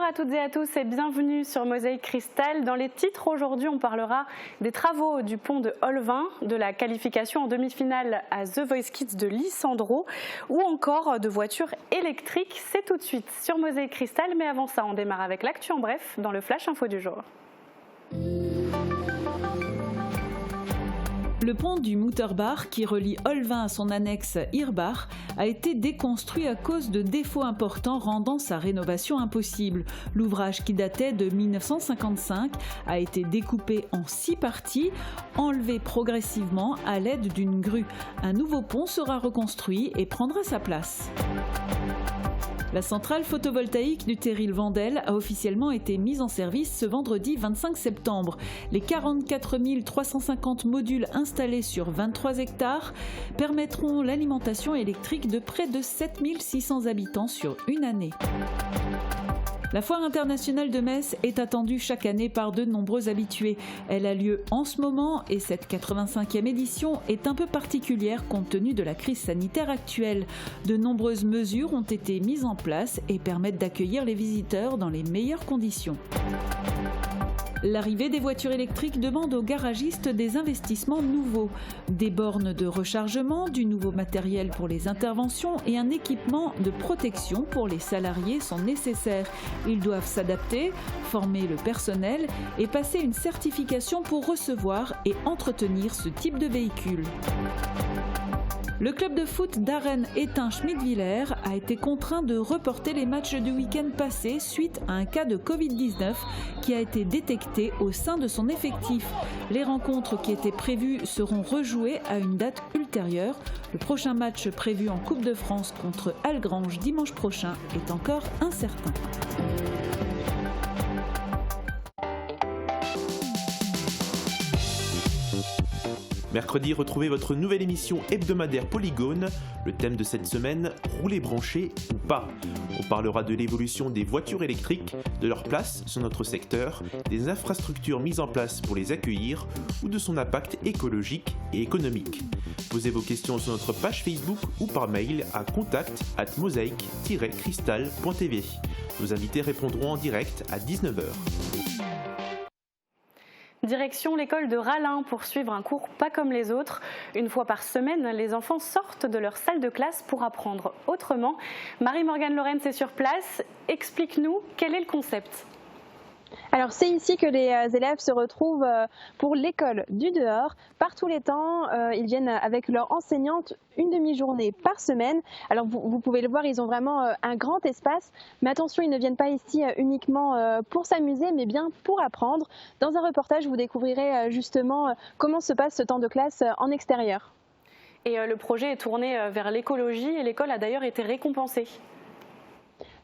Bonjour à toutes et à tous et bienvenue sur Mosaïque Cristal. Dans les titres aujourd'hui, on parlera des travaux du pont de Olvin, de la qualification en demi-finale à The Voice Kids de Lissandro ou encore de voitures électriques. C'est tout de suite sur Mosaïque Cristal, mais avant ça, on démarre avec l'actu en bref dans le Flash Info du jour. Le pont du Mutterbar, qui relie Olvin à son annexe Irbach, a été déconstruit à cause de défauts importants rendant sa rénovation impossible. L'ouvrage, qui datait de 1955, a été découpé en 6 parties, enlevé progressivement à l'aide d'une grue. Un nouveau pont sera reconstruit et prendra sa place. La centrale photovoltaïque du Terril-Vendel a officiellement été mise en service ce vendredi 25 septembre. Les 44 350 modules installés sur 23 hectares permettront l'alimentation électrique de près de 7 600 habitants sur une année. La Foire internationale de Metz est attendue chaque année par de nombreux habitués. Elle a lieu en ce moment et cette 85e édition est un peu particulière compte tenu de la crise sanitaire actuelle. De nombreuses mesures ont été mises en place et permettent d'accueillir les visiteurs dans les meilleures conditions. L'arrivée des voitures électriques demande aux garagistes des investissements nouveaux. Des bornes de rechargement, du nouveau matériel pour les interventions et un équipement de protection pour les salariés sont nécessaires. Ils doivent s'adapter, former le personnel et passer une certification pour recevoir et entretenir ce type de véhicule. Le club de foot d'Arène Étain-Schmidwiller a été contraint de reporter les matchs du week-end passé suite à un cas de Covid-19 qui a été détecté au sein de son effectif. Les rencontres qui étaient prévues seront rejouées à une date ultérieure. Le prochain match prévu en Coupe de France contre Algrange dimanche prochain est encore incertain. Mercredi, retrouvez votre nouvelle émission hebdomadaire Polygone. Le thème de cette semaine, rouler branché ou pas. On parlera de l'évolution des voitures électriques, de leur place sur notre secteur, des infrastructures mises en place pour les accueillir ou de son impact écologique et économique. Posez vos questions sur notre page Facebook ou par mail à contact@mosaïque-cristal.tv. Nos invités répondront en direct à 19h. Direction l'école de Rallin pour suivre un cours pas comme les autres. Une fois par semaine, les enfants sortent de leur salle de classe pour apprendre autrement. Marie-Morgane Lorenz est sur place. Explique-nous quel est le concept. Alors c'est ici que les élèves se retrouvent pour l'école du dehors. Par tous les temps, ils viennent avec leur enseignante une demi-journée par semaine. Alors vous pouvez le voir, ils ont vraiment un grand espace. Mais attention, ils ne viennent pas ici uniquement pour s'amuser, mais bien pour apprendre. Dans un reportage, vous découvrirez justement comment se passe ce temps de classe en extérieur. Et le projet est tourné vers l'écologie et l'école a d'ailleurs été récompensée.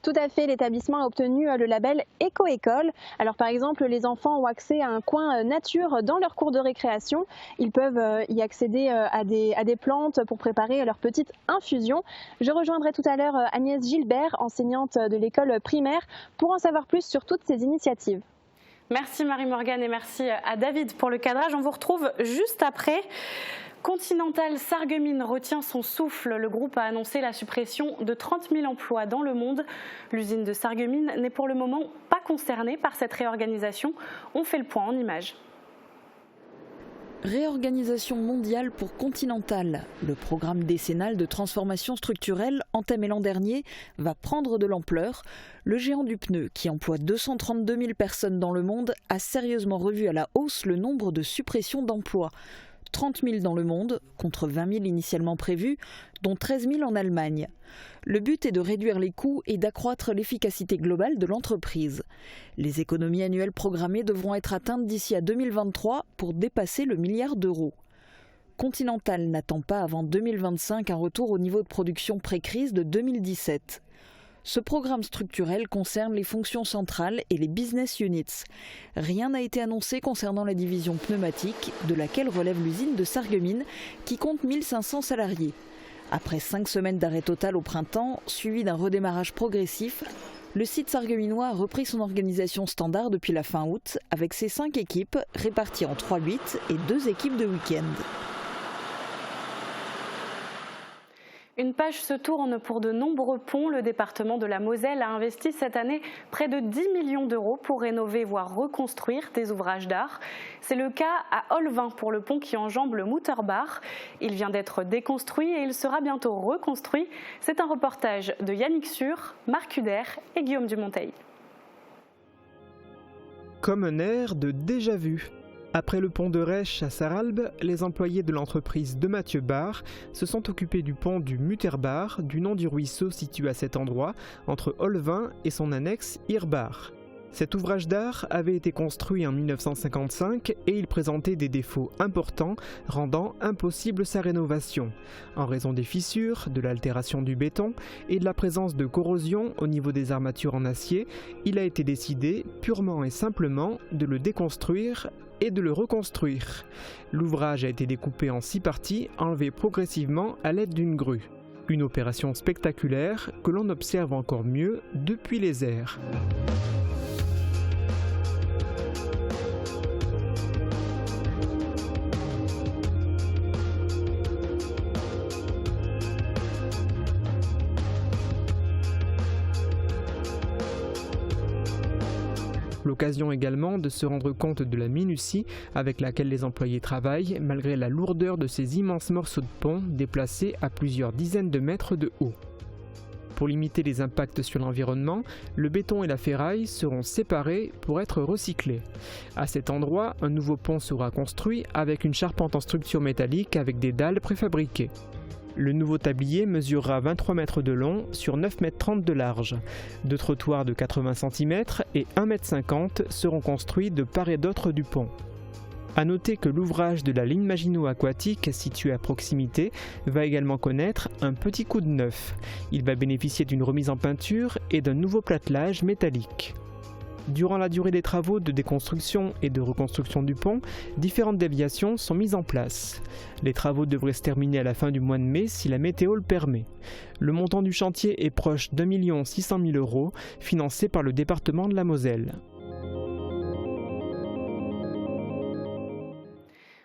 Tout à fait, l'établissement a obtenu le label Éco-École. Alors par exemple, les enfants ont accès à un coin nature dans leur cours de récréation. Ils peuvent y accéder à des plantes pour préparer leur petite infusion. Je rejoindrai tout à l'heure Agnès Gilbert, enseignante de l'école primaire, pour en savoir plus sur toutes ces initiatives. Merci Marie-Morgane et merci à David pour le cadrage. On vous retrouve juste après. Continental Sarreguemines retient son souffle. Le groupe a annoncé la suppression de 30 000 emplois dans le monde. L'usine de Sarreguemines n'est pour le moment pas concernée par cette réorganisation. On fait le point en images. Réorganisation mondiale pour Continental. Le programme décennal de transformation structurelle entamé l'an dernier va prendre de l'ampleur. Le géant du pneu, qui emploie 232 000 personnes dans le monde, a sérieusement revu à la hausse le nombre de suppressions d'emplois. 30 000 dans le monde, contre 20 000 initialement prévus, dont 13 000 en Allemagne. Le but est de réduire les coûts et d'accroître l'efficacité globale de l'entreprise. Les économies annuelles programmées devront être atteintes d'ici à 2023 pour dépasser le milliard d'euros. Continental n'attend pas avant 2025 un retour au niveau de production pré-crise de 2017. Ce programme structurel concerne les fonctions centrales et les business units. Rien n'a été annoncé concernant la division pneumatique, de laquelle relève l'usine de Sarreguemines, qui compte 1500 salariés. Après 5 semaines d'arrêt total au printemps, suivi d'un redémarrage progressif, le site sarregueminois a repris son organisation standard depuis la fin août, avec ses 5 équipes réparties en 3-8 et 2 équipes de week-end. Une page se tourne pour de nombreux ponts. Le département de la Moselle a investi cette année près de 10 millions d'euros pour rénover voire reconstruire des ouvrages d'art. C'est le cas à Olvin pour le pont qui enjambe le Mutterbach. Il vient d'être déconstruit et il sera bientôt reconstruit. C'est un reportage de Yannick Sur, Marc Huder et Guillaume Dumonteil. Comme un air de déjà-vu. Après le pont de Rech à Sarralbe, les employés de l'entreprise de Mathieu Bar se sont occupés du pont du Mutterbach, du nom du ruisseau situé à cet endroit, entre Olvin et son annexe Irbach. Cet ouvrage d'art avait été construit en 1955 et il présentait des défauts importants rendant impossible sa rénovation, en raison des fissures, de l'altération du béton et de la présence de corrosion au niveau des armatures en acier. Il a été décidé, purement et simplement, de le déconstruire et de le reconstruire. L'ouvrage a été découpé en 6 parties, enlevées progressivement à l'aide d'une grue. Une opération spectaculaire que l'on observe encore mieux depuis les airs. L'occasion également de se rendre compte de la minutie avec laquelle les employés travaillent, malgré la lourdeur de ces immenses morceaux de pont déplacés à plusieurs dizaines de mètres de haut. Pour limiter les impacts sur l'environnement, le béton et la ferraille seront séparés pour être recyclés. À cet endroit, un nouveau pont sera construit avec une charpente en structure métallique avec des dalles préfabriquées. Le nouveau tablier mesurera 23 mètres de long sur 9,30 m de large. 2 trottoirs de 80 cm et 1,50 m seront construits de part et d'autre du pont. A noter que l'ouvrage de la ligne Maginot Aquatique, situé à proximité, va également connaître un petit coup de neuf. Il va bénéficier d'une remise en peinture et d'un nouveau platelage métallique. Durant la durée des travaux de déconstruction et de reconstruction du pont, différentes déviations sont mises en place. Les travaux devraient se terminer à la fin du mois de mai si la météo le permet. Le montant du chantier est proche d'1 600 000 €, financé par le département de la Moselle.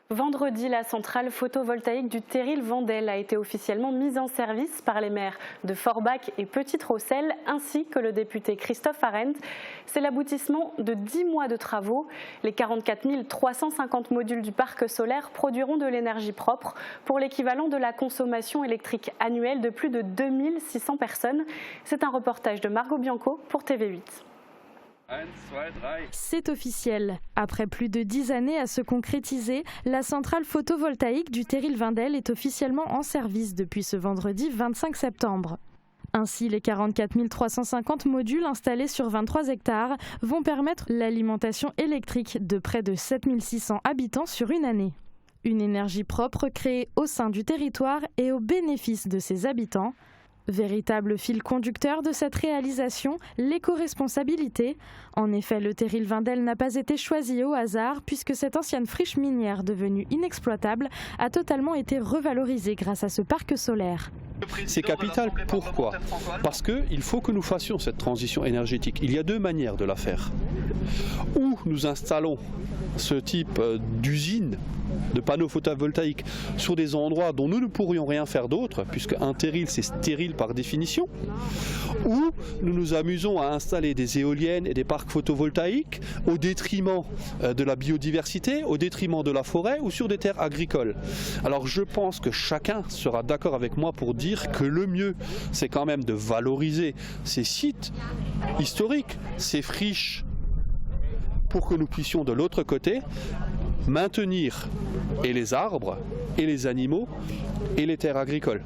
Vendredi, la centrale photovoltaïque du Terril-Vendel a été officiellement mise en service par les maires de Forbach et Petite-Rosselle, ainsi que le député Christophe Arendt. C'est l'aboutissement de 10 mois de travaux. Les 44 350 modules du parc solaire produiront de l'énergie propre pour l'équivalent de la consommation électrique annuelle de plus de 2600 personnes. C'est un reportage de Margot Bianco pour TV8. C'est officiel. Après plus de 10 années à se concrétiser, la centrale photovoltaïque du Terril-Vendel est officiellement en service depuis ce vendredi 25 septembre. Ainsi, les 44 350 modules installés sur 23 hectares vont permettre l'alimentation électrique de près de 7 600 habitants sur une année. Une énergie propre créée au sein du territoire et au bénéfice de ses habitants. Véritable fil conducteur de cette réalisation, l'éco-responsabilité. En effet, le Terril-Vendel n'a pas été choisi au hasard puisque cette ancienne friche minière devenue inexploitable a totalement été revalorisée grâce à ce parc solaire. C'est capital. Pourquoi ? Parce qu'il faut que nous fassions cette transition énergétique. Il y a 2 manières de la faire. Ou nous installons ce type d'usine de panneaux photovoltaïques sur des endroits dont nous ne pourrions rien faire d'autre, puisque un terril c'est stérile par définition, ou nous nous amusons à installer des éoliennes et des parcs photovoltaïques au détriment de la biodiversité, au détriment de la forêt ou sur des terres agricoles. Alors je pense que chacun sera d'accord avec moi pour dire que le mieux c'est quand même de valoriser ces sites historiques, ces friches, pour que nous puissions de l'autre côté maintenir et les arbres, et les animaux, et les terres agricoles.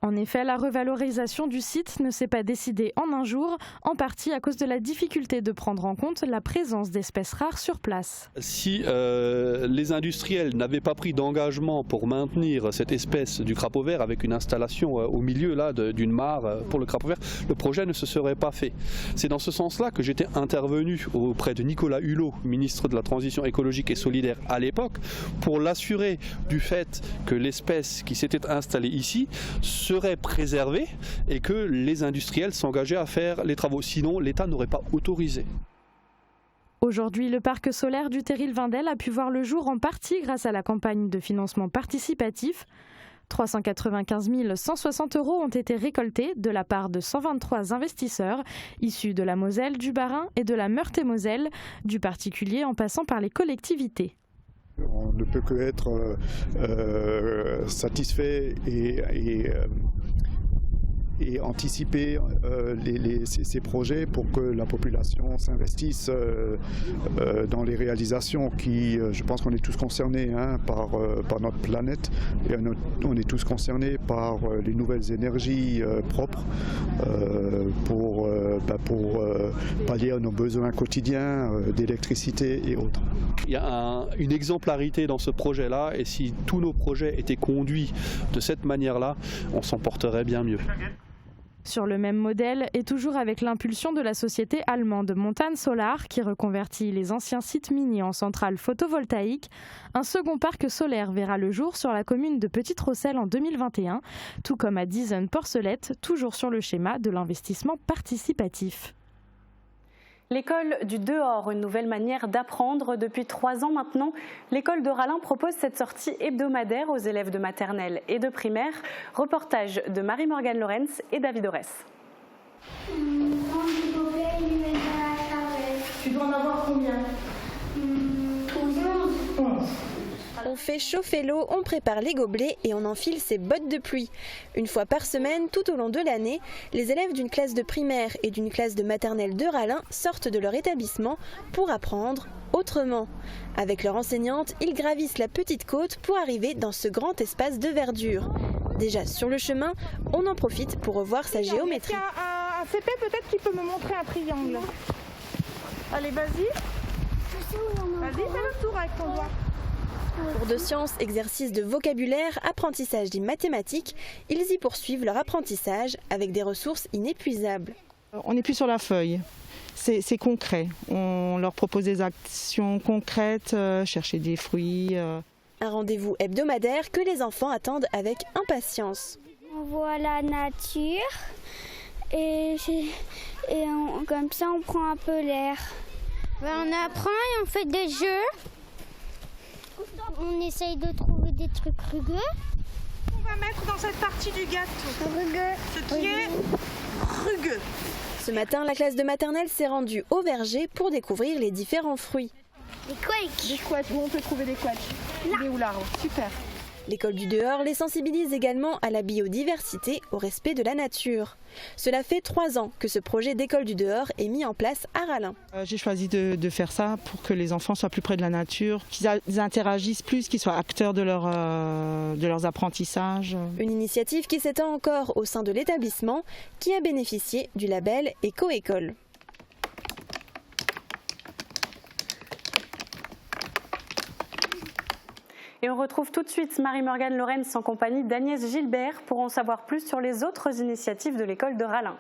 En effet, la revalorisation du site ne s'est pas décidée en un jour, en partie à cause de la difficulté de prendre en compte la présence d'espèces rares sur place. Si les industriels n'avaient pas pris d'engagement pour maintenir cette espèce du crapaud vert avec une installation au milieu d'une mare pour le crapaud vert, le projet ne se serait pas fait. C'est dans ce sens-là que j'étais intervenu auprès de Nicolas Hulot, ministre de la Transition écologique et solidaire à l'époque, pour l'assurer du fait que l'espèce qui s'était installée ici serait préservée et que les industriels s'engageaient à faire les travaux. Sinon, l'État n'aurait pas autorisé. Aujourd'hui, le parc solaire du Terril-Vendel a pu voir le jour en partie grâce à la campagne de financement participatif. 395 160 € ont été récoltés de la part de 123 investisseurs issus de la Moselle, du Bas-Rhin et de la Meurthe-et-Moselle, du particulier en passant par les collectivités. On ne peut que être satisfait et anticiper ces projets pour que la population s'investisse dans les réalisations qui, je pense qu'on est tous concernés par notre planète et on est tous concernés par les nouvelles énergies propres pour pallier à nos besoins quotidiens d'électricité et autres. Il y a une exemplarité dans ce projet-là et si tous nos projets étaient conduits de cette manière-là, on s'en porterait bien mieux. Sur le même modèle et toujours avec l'impulsion de la société allemande Montagne Solar qui reconvertit les anciens sites miniers en centrales photovoltaïques, un second parc solaire verra le jour sur la commune de Petite-Rosselle en 2021, tout comme à Diesen-Porcelette, toujours sur le schéma de l'investissement participatif. L'école du dehors, une nouvelle manière d'apprendre. Depuis 3 ans maintenant, l'école de Rallin propose cette sortie hebdomadaire aux élèves de maternelle et de primaire. Reportage de Marie-Morgane Lorenz et David Orès. Tu dois en avoir combien? 11. On fait chauffer l'eau, on prépare les gobelets et on enfile ses bottes de pluie. Une fois par semaine, tout au long de l'année, les élèves d'une classe de primaire et d'une classe de maternelle de Rallin sortent de leur établissement pour apprendre autrement. Avec leur enseignante, ils gravissent la petite côte pour arriver dans ce grand espace de verdure. Déjà sur le chemin, on en profite pour revoir sa géométrie. Un CP peut-être qui peut me montrer un triangle. Allez, vas-y. Vas-y, fais le tour avec ton doigt. Cours de sciences, exercices de vocabulaire, apprentissage des mathématiques, ils y poursuivent leur apprentissage avec des ressources inépuisables. On n'est plus sur la feuille, c'est concret. On leur propose des actions concrètes, chercher des fruits. Un rendez-vous hebdomadaire que les enfants attendent avec impatience. On voit la nature et comme ça on prend un peu l'air. On apprend et on fait des jeux. On essaye de trouver des trucs rugueux. On va mettre dans cette partie du gâteau ce qui est rugueux. Ce matin, la classe de maternelle s'est rendue au verger pour découvrir les différents fruits. Des couecs. Des couecs, où on peut trouver des couecs? Des houlards, super. L'école du dehors les sensibilise également à la biodiversité, au respect de la nature. Cela fait 3 ans que ce projet d'école du dehors est mis en place à Rallin. J'ai choisi de faire ça pour que les enfants soient plus près de la nature, qu'ils interagissent plus, qu'ils soient acteurs de leurs apprentissages. Une initiative qui s'étend encore au sein de l'établissement, qui a bénéficié du label Éco-École. Et on retrouve tout de suite Marie-Morgane Lorenz en compagnie d'Agnès Gilbert pour en savoir plus sur les autres initiatives de l'école de Rallin.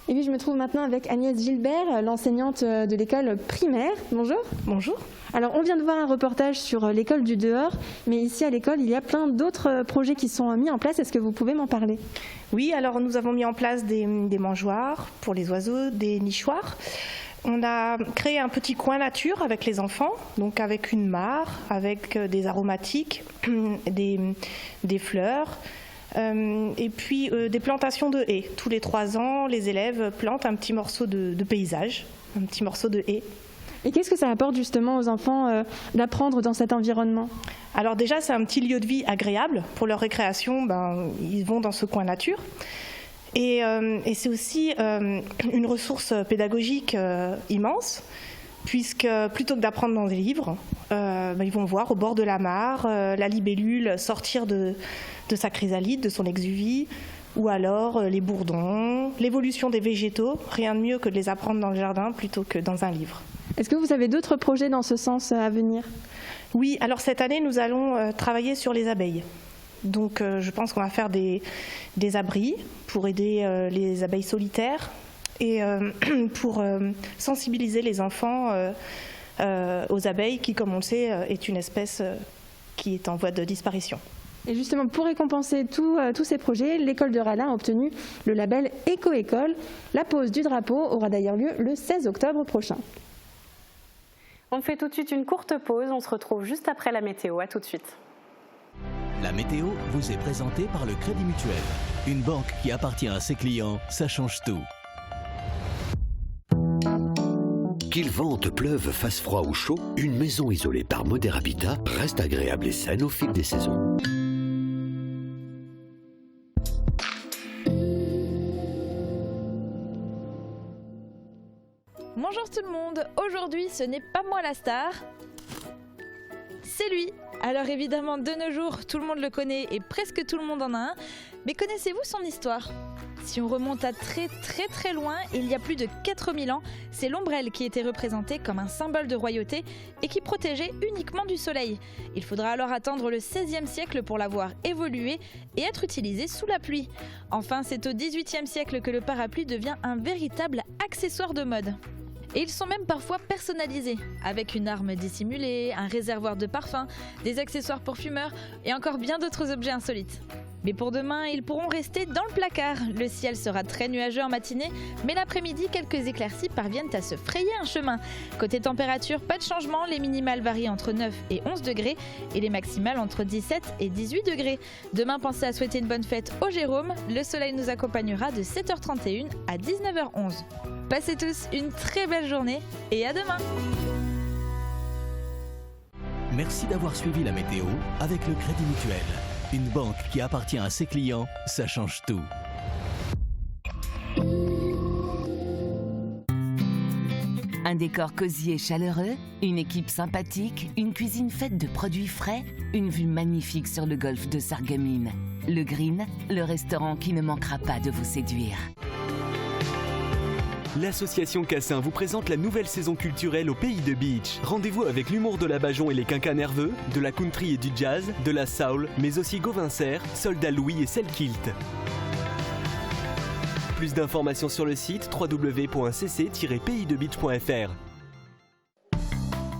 Et puis je me trouve maintenant avec Agnès Gilbert, l'enseignante de l'école primaire. Bonjour. Bonjour. Alors on vient de voir un reportage sur l'école du dehors, mais ici à l'école il y a plein d'autres projets qui sont mis en place. Est-ce que vous pouvez m'en parler? Oui, alors nous avons mis en place des mangeoires pour les oiseaux, des nichoirs. On a créé un petit coin nature avec les enfants, donc avec une mare, avec des aromatiques, des fleurs, et puis des plantations de haies. Tous les 3 ans, les élèves plantent un petit morceau de paysage, un petit morceau de haie. Et qu'est-ce que ça apporte justement aux enfants d'apprendre dans cet environnement? Alors déjà, c'est un petit lieu de vie agréable. Pour leur récréation, ils vont dans ce coin nature. Et c'est aussi une ressource pédagogique immense, puisque plutôt que d'apprendre dans des livres, ils vont voir au bord de la mare la libellule sortir de sa chrysalide, de son exuvie, ou alors les bourdons, l'évolution des végétaux. Rien de mieux que de les apprendre dans le jardin plutôt que dans un livre. Est-ce que vous avez d'autres projets dans ce sens à venir? Oui, alors cette année, nous allons travailler sur les abeilles. Donc je pense qu'on va faire des abris pour aider les abeilles solitaires et pour sensibiliser les enfants aux abeilles qui, comme on le sait, est une espèce qui est en voie de disparition. Et justement, pour récompenser tous ces projets, l'école de Rallin a obtenu le label Éco-École. La pose du drapeau aura d'ailleurs lieu le 16 octobre prochain. On fait tout de suite une courte pause, on se retrouve juste après la météo. À tout de suite. La météo vous est présentée par le Crédit Mutuel. Une banque qui appartient à ses clients, ça change tout. Qu'il vente, pleuve, fasse froid ou chaud, une maison isolée par Moder Habitat reste agréable et saine au fil des saisons. Bonjour tout le monde, aujourd'hui ce n'est pas moi la star, c'est lui. Alors évidemment de nos jours tout le monde le connaît et presque tout le monde en a un, mais connaissez-vous son histoire ? Si on remonte à très loin, il y a plus de 4000 ans, c'est l'ombrelle qui était représentée comme un symbole de royauté et qui protégeait uniquement du soleil. Il faudra alors attendre le XVIe siècle pour la voir évoluer et être utilisée sous la pluie. Enfin, c'est au XVIIIe siècle que le parapluie devient un véritable accessoire de mode. Et ils sont même parfois personnalisés, avec une arme dissimulée, un réservoir de parfum, des accessoires pour fumeurs et encore bien d'autres objets insolites. Mais pour demain, ils pourront rester dans le placard. Le ciel sera très nuageux en matinée, mais l'après-midi, quelques éclaircies parviennent à se frayer un chemin. Côté température, pas de changement, les minimales varient entre 9 et 11 degrés et les maximales entre 17 et 18 degrés. Demain, pensez à souhaiter une bonne fête au Jérôme. Le soleil nous accompagnera de 7h31 à 19h11. Passez tous une très belle journée et à demain. Merci d'avoir suivi la météo avec le Crédit Mutuel. Une banque qui appartient à ses clients, ça change tout. Un décor cosy et chaleureux, une équipe sympathique, une cuisine faite de produits frais, une vue magnifique sur le golfe de Sarreguemines. Le Green, le restaurant qui ne manquera pas de vous séduire. L'association Cassin vous présente la nouvelle saison culturelle au Pays de Beach. Rendez-vous avec l'humour de la Bajon et les quinquas nerveux, de la country et du jazz, de la soul, mais aussi Gauvincer, Soldat Louis et Selkilt. Plus d'informations sur le site www.cc-paysdebeach.fr.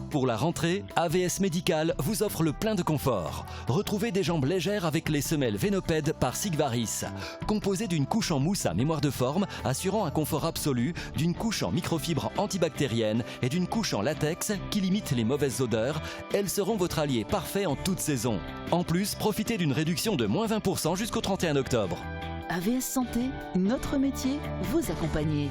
Pour la rentrée, AVS Médical vous offre le plein de confort. Retrouvez des jambes légères avec les semelles Vénopède par Sigvaris. Composées d'une couche en mousse à mémoire de forme, assurant un confort absolu, d'une couche en microfibres antibactériennes et d'une couche en latex qui limite les mauvaises odeurs, elles seront votre allié parfait en toute saison. En plus, profitez d'une réduction de moins 20% jusqu'au 31 octobre. AVS Santé, notre métier, vous accompagner.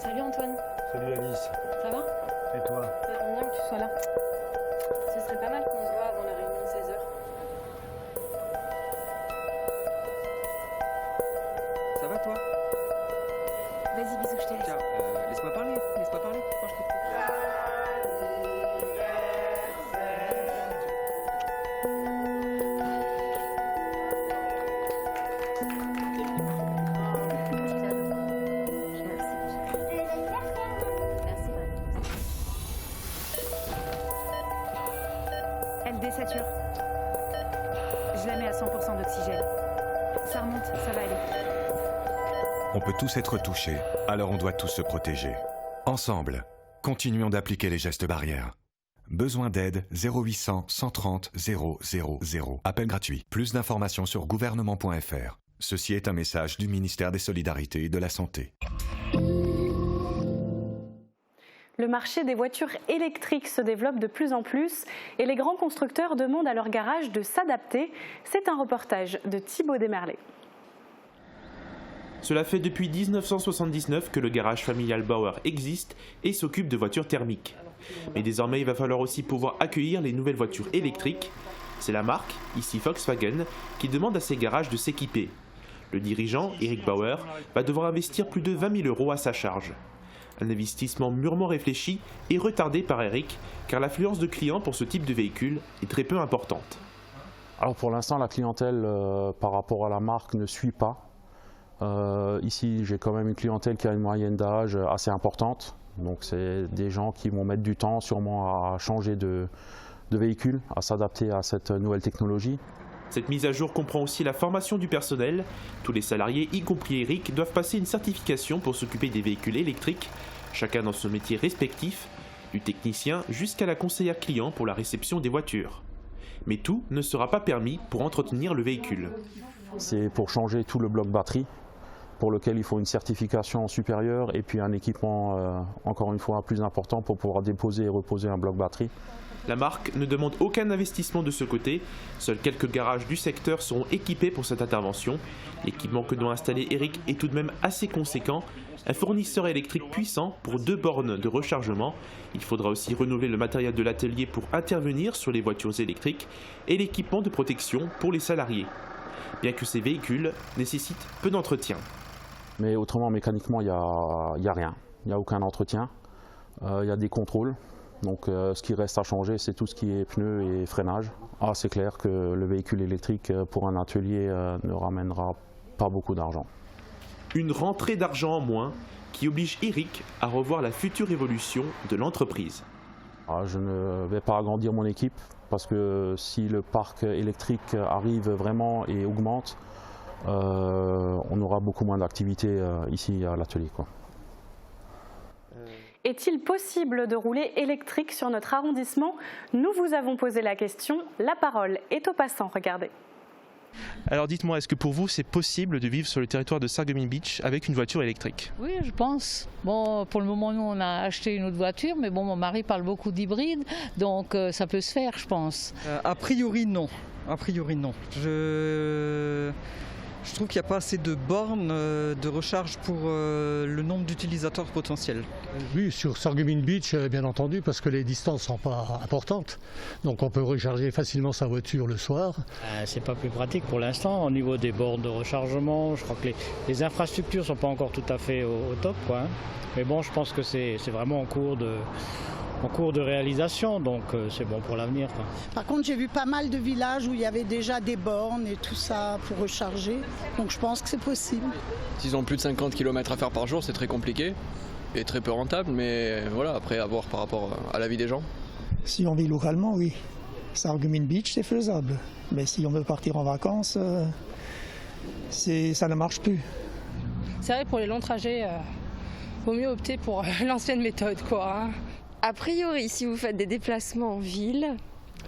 Salut Antoine. Salut Alice. Ça va? Et toi? J'aimerais bien que tu sois là. Ce serait pas mal qu'on se voit avant la réunion de 16h. Ça va toi? Vas-y, bisous, je te laisse. Tiens, laisse-moi parler. Laisse-moi parler. Pourquoi je te Elle désature. Je la mets à 100% d'oxygène. Ça remonte, ça va aller. On peut tous être touchés, alors on doit tous se protéger. Ensemble, continuons d'appliquer les gestes barrières. Besoin d'aide 0800 130 000. Appel gratuit. Plus d'informations sur gouvernement.fr. Ceci est un message du ministère des Solidarités et de la Santé. Le marché des voitures électriques se développe de plus en plus et les grands constructeurs demandent à leurs garages de s'adapter. C'est un reportage de Thibaut Desmerlet. Cela fait depuis 1979 que le garage familial Bauer existe et s'occupe de voitures thermiques. Mais désormais, il va falloir aussi pouvoir accueillir les nouvelles voitures électriques. C'est la marque, ici Volkswagen, qui demande à ses garages de s'équiper. Le dirigeant, Eric Bauer, va devoir investir plus de 20 000 € à sa charge. Un investissement mûrement réfléchi et retardé par Eric, car l'affluence de clients pour ce type de véhicule est très peu importante. Alors pour l'instant, la clientèle par rapport à la marque ne suit pas. Ici, j'ai quand même une clientèle qui a une moyenne d'âge assez importante. Donc c'est des gens qui vont mettre du temps sûrement à changer de véhicule, à s'adapter à cette nouvelle technologie. Cette mise à jour comprend aussi la formation du personnel. Tous les salariés, y compris Eric, doivent passer une certification pour s'occuper des véhicules électriques, chacun dans son métier respectif, du technicien jusqu'à la conseillère client pour la réception des voitures. Mais tout ne sera pas permis pour entretenir le véhicule. C'est pour changer tout le bloc batterie, pour lequel il faut une certification supérieure et puis un équipement encore une fois plus important pour pouvoir déposer et reposer un bloc batterie. La marque ne demande aucun investissement de ce côté, seuls quelques garages du secteur seront équipés pour cette intervention. L'équipement que doit installer Eric est tout de même assez conséquent. Un fournisseur électrique puissant pour 2 bornes de rechargement. Il faudra aussi renouveler le matériel de l'atelier pour intervenir sur les voitures électriques et l'équipement de protection pour les salariés. Bien que ces véhicules nécessitent peu d'entretien. Mais autrement, mécaniquement, il n'y a rien. Il n'y a aucun entretien. Il y a des contrôles. Donc ce qui reste à changer, c'est tout ce qui est pneus et freinage. C'est clair que le véhicule électrique pour un atelier ne ramènera pas beaucoup d'argent. Une rentrée d'argent en moins qui oblige Eric à revoir la future évolution de l'entreprise. Je ne vais pas agrandir mon équipe parce que si le parc électrique arrive vraiment et augmente, on aura beaucoup moins d'activité ici à l'atelier. Est-il possible de rouler électrique sur notre arrondissement? Nous vous avons posé la question. La parole est aux passants. Regardez. Alors dites-moi, est-ce que pour vous c'est possible de vivre sur le territoire de Sarreguemines Beach avec une voiture électrique? Oui, je pense. Bon, pour le moment, nous on a acheté une autre voiture, mais bon, mon mari parle beaucoup d'hybride, donc ça peut se faire, je pense. A priori, non. A priori, non. Je trouve qu'il n'y a pas assez de bornes de recharge pour le nombre d'utilisateurs potentiels. Oui, sur Sarreguemines Beach, bien entendu, parce que les distances ne sont pas importantes. Donc on peut recharger facilement sa voiture le soir. C'est pas plus pratique pour l'instant. Au niveau des bornes de rechargement, je crois que les infrastructures ne sont pas encore tout à fait au top, quoi. Mais bon, je pense que c'est vraiment en cours de réalisation, donc c'est bon pour l'avenir. Par contre, j'ai vu pas mal de villages où il y avait déjà des bornes et tout ça pour recharger, donc je pense que c'est possible. S'ils ont plus de 50 km à faire par jour, c'est très compliqué et très peu rentable, mais voilà, après à voir par rapport à la vie des gens. Si on vit localement, oui. Sarreguemines Beach, c'est faisable, mais si on veut partir en vacances, ça ne marche plus. C'est vrai, pour les longs trajets, vaut mieux opter pour l'ancienne méthode, quoi. A priori, si vous faites des déplacements en ville,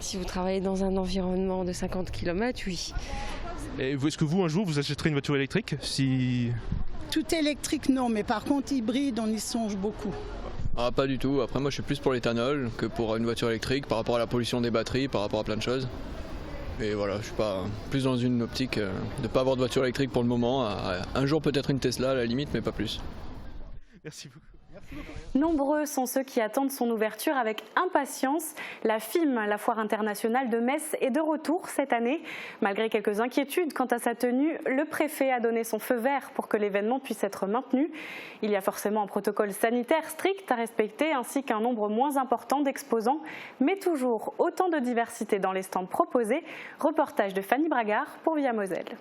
si vous travaillez dans un environnement de 50 km, oui. Et est-ce que vous, un jour, vous achèterez une voiture électrique si... Tout électrique, non, mais par contre, hybride, on y songe beaucoup. Pas du tout. Après, moi, je suis plus pour l'éthanol que pour une voiture électrique, par rapport à la pollution des batteries, par rapport à plein de choses. Et voilà, je suis pas plus dans une optique de ne pas avoir de voiture électrique pour le moment. Un jour, peut-être une Tesla à la limite, mais pas plus. Merci beaucoup. Nombreux sont ceux qui attendent son ouverture avec impatience. La FIM, la Foire internationale de Metz, est de retour cette année. Malgré quelques inquiétudes quant à sa tenue, le préfet a donné son feu vert pour que l'événement puisse être maintenu. Il y a forcément un protocole sanitaire strict à respecter ainsi qu'un nombre moins important d'exposants, mais toujours autant de diversité dans les stands proposés. Reportage de Fanny Bragard pour Via Moselle.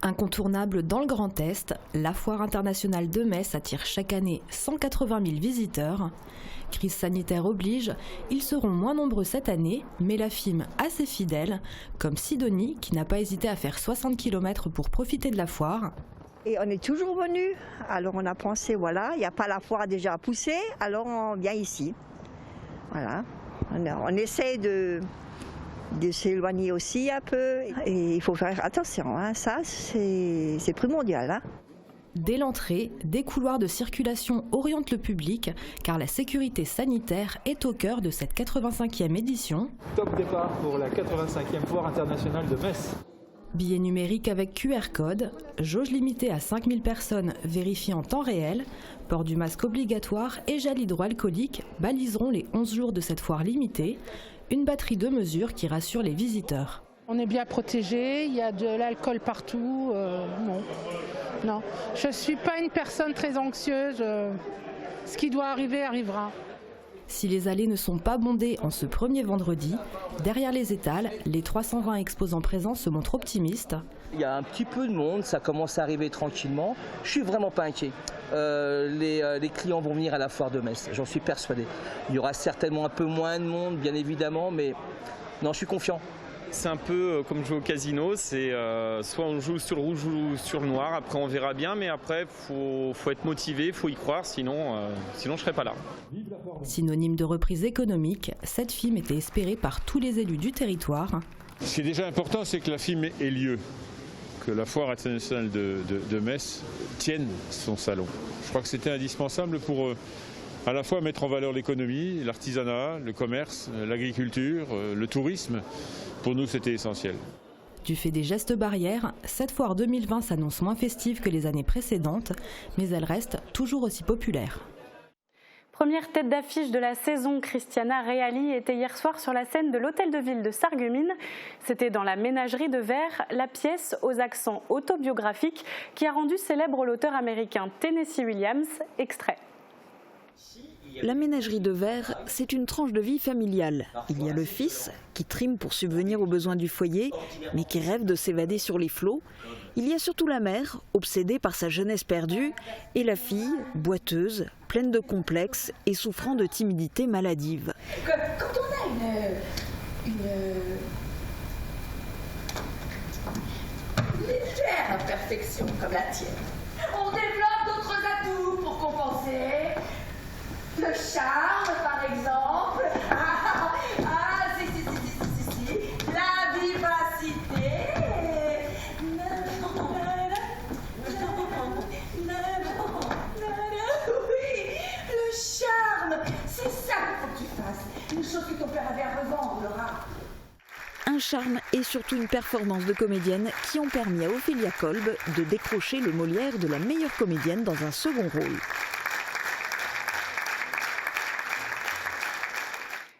Incontournable dans le Grand Est, la Foire internationale de Metz attire chaque année 180 000 visiteurs. Crise sanitaire oblige, ils seront moins nombreux cette année, mais la FIM assez fidèle, comme Sidonie qui n'a pas hésité à faire 60 km pour profiter de la foire. Et on est toujours venu, alors on a pensé, voilà, il n'y a pas la foire déjà à pousser, alors on vient ici. Voilà, on essaie de s'éloigner aussi un peu. Et il faut faire attention, hein, ça c'est primordial. Hein. Dès l'entrée, des couloirs de circulation orientent le public car la sécurité sanitaire est au cœur de cette 85e édition. Top départ pour la 85e Foire internationale de Metz. Billets numériques avec QR code, jauge limitée à 5000 personnes vérifiées en temps réel, port du masque obligatoire et gel hydroalcoolique baliseront les 11 jours de cette foire limitée. Une batterie de mesures qui rassure les visiteurs. On est bien protégé, il y a de l'alcool partout. Non, je ne suis pas une personne très anxieuse. Ce qui doit arriver arrivera. Si les allées ne sont pas bondées en ce premier vendredi, derrière les étals, les 320 exposants présents se montrent optimistes. Il y a un petit peu de monde, ça commence à arriver tranquillement. Je suis vraiment pas inquiet. Les clients vont venir à la foire de Metz, j'en suis persuadé. Il y aura certainement un peu moins de monde, bien évidemment, mais non, je suis confiant. C'est un peu comme jouer au casino, c'est soit on joue sur le rouge ou sur le noir, après on verra bien, mais après faut être motivé, faut y croire, sinon je serai pas là. Synonyme de reprise économique, cette FIM était espérée par tous les élus du territoire. Ce qui est déjà important, c'est que la FIM ait lieu, que la foire internationale de Metz tienne son salon. Je crois que c'était indispensable pour à la fois mettre en valeur l'économie, l'artisanat, le commerce, l'agriculture, le tourisme. Pour nous, c'était essentiel. Du fait des gestes barrières, cette foire 2020 s'annonce moins festive que les années précédentes, mais elle reste toujours aussi populaire. Première tête d'affiche de la saison, Christiana Reali était hier soir sur la scène de l'Hôtel de Ville de Sarreguemines. C'était dans la Ménagerie de Verre, la pièce aux accents autobiographiques qui a rendu célèbre l'auteur américain Tennessee Williams. Extrait. La Ménagerie de Verre, c'est une tranche de vie familiale. Il y a le fils, qui trime pour subvenir aux besoins du foyer, mais qui rêve de s'évader sur les flots. Il y a surtout la mère, obsédée par sa jeunesse perdue, et la fille, boiteuse, pleine de complexes et souffrant de timidité maladive. Quand on a une légère imperfection comme la tienne, on développe d'autres atouts pour compenser. Le charme, par exemple. Si. La vivacité. Oui, le charme. C'est ça qu'il faut que tu fasses. Une chose que ton père avait à revendre, Laura. Un charme et surtout une performance de comédienne qui ont permis à Ophélia Kolb de décrocher le Molière de la meilleure comédienne dans un second rôle.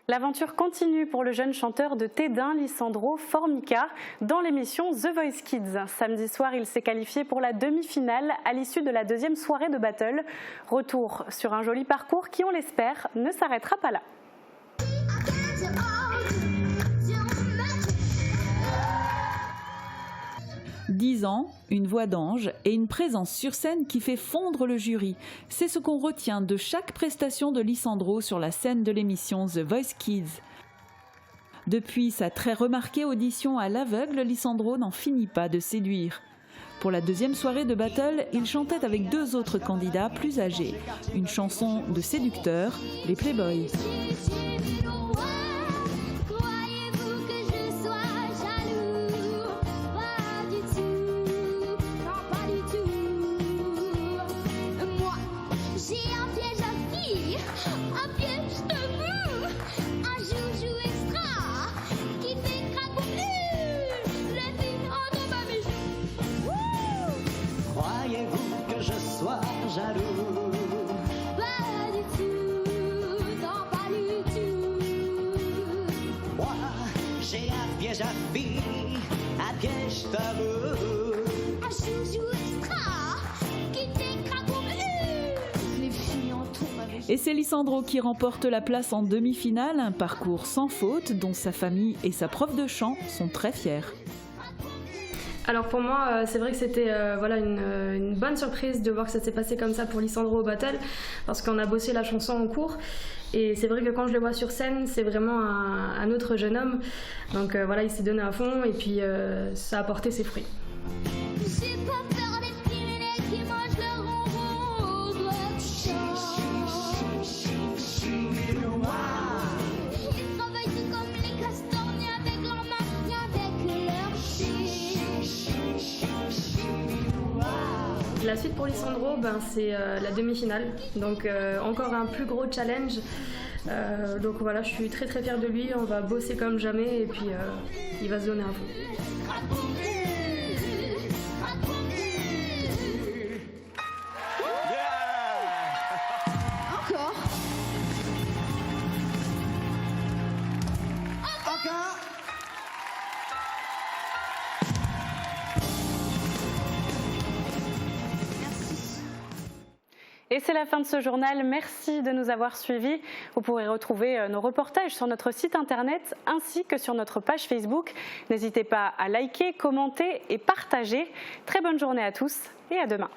L'aventure continue pour le jeune chanteur de Tédin, Lisandro Formica, dans l'émission The Voice Kids. Samedi soir, il s'est qualifié pour la demi-finale à l'issue de la deuxième soirée de battle. Retour sur un joli parcours qui, on l'espère, ne s'arrêtera pas là. 10 ans, une voix d'ange et une présence sur scène qui fait fondre le jury. C'est ce qu'on retient de chaque prestation de Lisandro sur la scène de l'émission The Voice Kids. Depuis sa très remarquée audition à l'aveugle, Lisandro n'en finit pas de séduire. Pour la deuxième soirée de battle, il chantait avec 2 autres candidats plus âgés. Une chanson de séducteurs, les Playboys. Et c'est Lisandro qui remporte la place en demi-finale, un parcours sans faute dont sa famille et sa prof de chant sont très fiers. Alors pour moi, c'est vrai que c'était une bonne surprise de voir que ça s'est passé comme ça pour Lisandro au battle, parce qu'on a bossé la chanson en cours. Et c'est vrai que quand je le vois sur scène, c'est vraiment un autre jeune homme. Donc voilà, il s'est donné à fond et puis ça a porté ses fruits. La suite pour Lisandro, c'est la demi-finale, donc encore un plus gros challenge. Donc voilà, je suis très fière de lui, on va bosser comme jamais et puis il va se donner à fond. Encore. Et c'est la fin de ce journal. Merci de nous avoir suivis. Vous pourrez retrouver nos reportages sur notre site internet ainsi que sur notre page Facebook. N'hésitez pas à liker, commenter et partager. Très bonne journée à tous et à demain.